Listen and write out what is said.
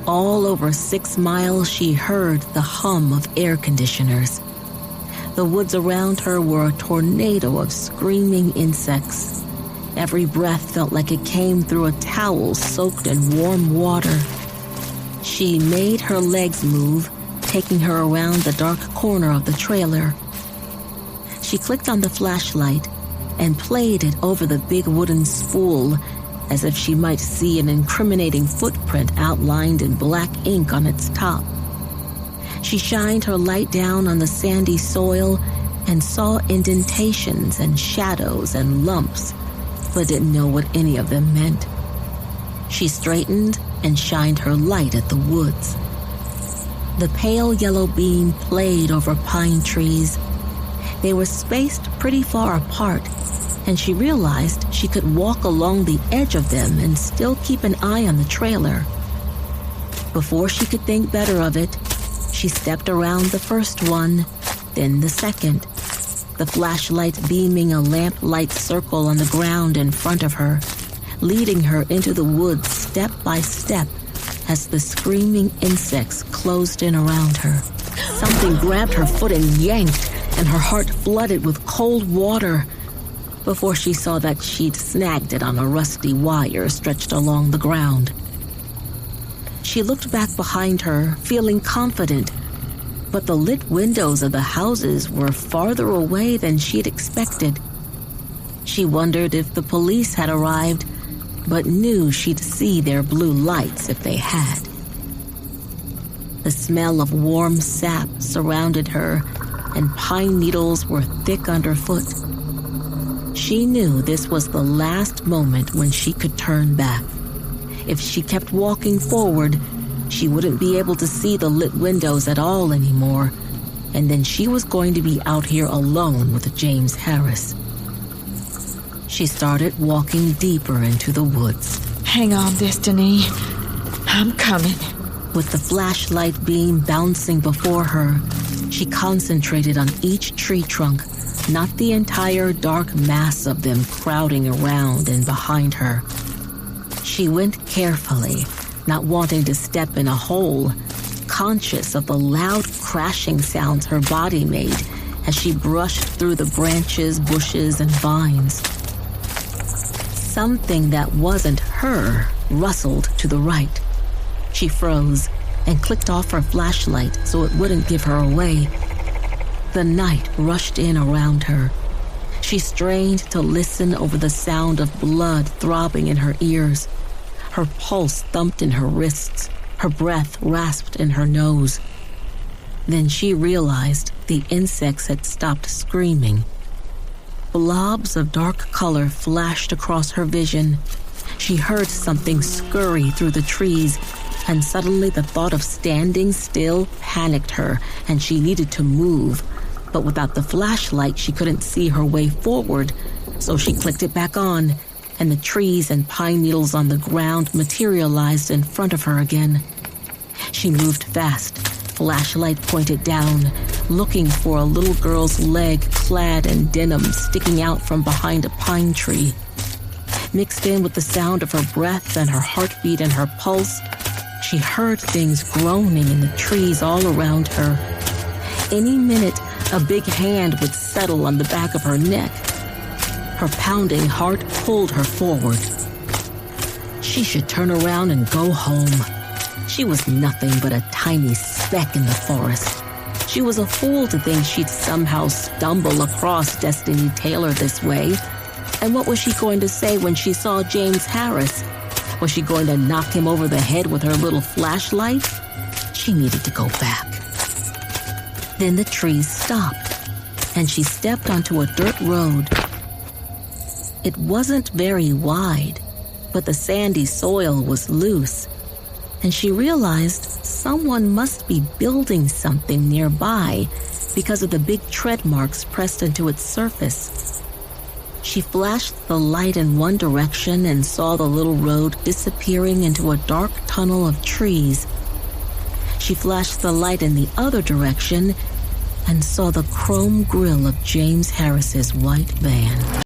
all over 6 miles, she heard the hum of air conditioners. The woods around her were a tornado of screaming insects. Every breath felt like it came through a towel soaked in warm water. She made her legs move, taking her around the dark corner of the trailer. She clicked on the flashlight and played it over the big wooden spool, as if she might see an incriminating footprint outlined in black ink on its top. She shined her light down on the sandy soil and saw indentations and shadows and lumps, but didn't know what any of them meant. She straightened and shined her light at the woods. The pale yellow beam played over pine trees. They were spaced pretty far apart, and she realized she could walk along the edge of them and still keep an eye on the trailer. Before she could think better of it, she stepped around the first one, then the second, the flashlight beaming a lamp-light circle on the ground in front of her, leading her into the woods step by step as the screaming insects closed in around her. Something grabbed her foot and yanked, and her heart flooded with cold water before she saw that she'd snagged it on a rusty wire stretched along the ground. She looked back behind her, feeling confident, but the lit windows of the houses were farther away than she'd expected. She wondered if the police had arrived, but knew she'd see their blue lights if they had. The smell of warm sap surrounded her, and pine needles were thick underfoot. She knew this was the last moment when she could turn back. If she kept walking forward, she wouldn't be able to see the lit windows at all anymore, and then she was going to be out here alone with James Harris. She started walking deeper into the woods. Hang on, Destiny. I'm coming. With the flashlight beam bouncing before her, she concentrated on each tree trunk, not the entire dark mass of them crowding around and behind her. She went carefully, not wanting to step in a hole, conscious of the loud crashing sounds her body made as she brushed through the branches, bushes, and vines. Something that wasn't her rustled to the right. She froze and clicked off her flashlight so it wouldn't give her away. The night rushed in around her. She strained to listen over the sound of blood throbbing in her ears. Her pulse thumped in her wrists. Her breath rasped in her nose. Then she realized the insects had stopped screaming. Blobs of dark color flashed across her vision. She heard something scurry through the trees, and suddenly the thought of standing still panicked her, and she needed to move. But without the flashlight, she couldn't see her way forward, so she clicked it back on, and the trees and pine needles on the ground materialized in front of her again. She moved fast, flashlight pointed down, looking for a little girl's leg clad in denim sticking out from behind a pine tree. Mixed in with the sound of her breath and her heartbeat and her pulse, she heard things groaning in the trees all around her. Any minute, a big hand would settle on the back of her neck. Her pounding heart pulled her forward. She should turn around and go home. She was nothing but a tiny speck in the forest. She was a fool to think she'd somehow stumble across Destiny Taylor this way. And what was she going to say when she saw James Harris? Was she going to knock him over the head with her little flashlight? She needed to go back. Then the trees stopped, and she stepped onto a dirt road. It wasn't very wide, but the sandy soil was loose, and she realized someone must be building something nearby because of the big tread marks pressed into its surface. She flashed the light in one direction and saw the little road disappearing into a dark tunnel of trees. She flashed the light in the other direction and saw the chrome grille of James Harris's white van.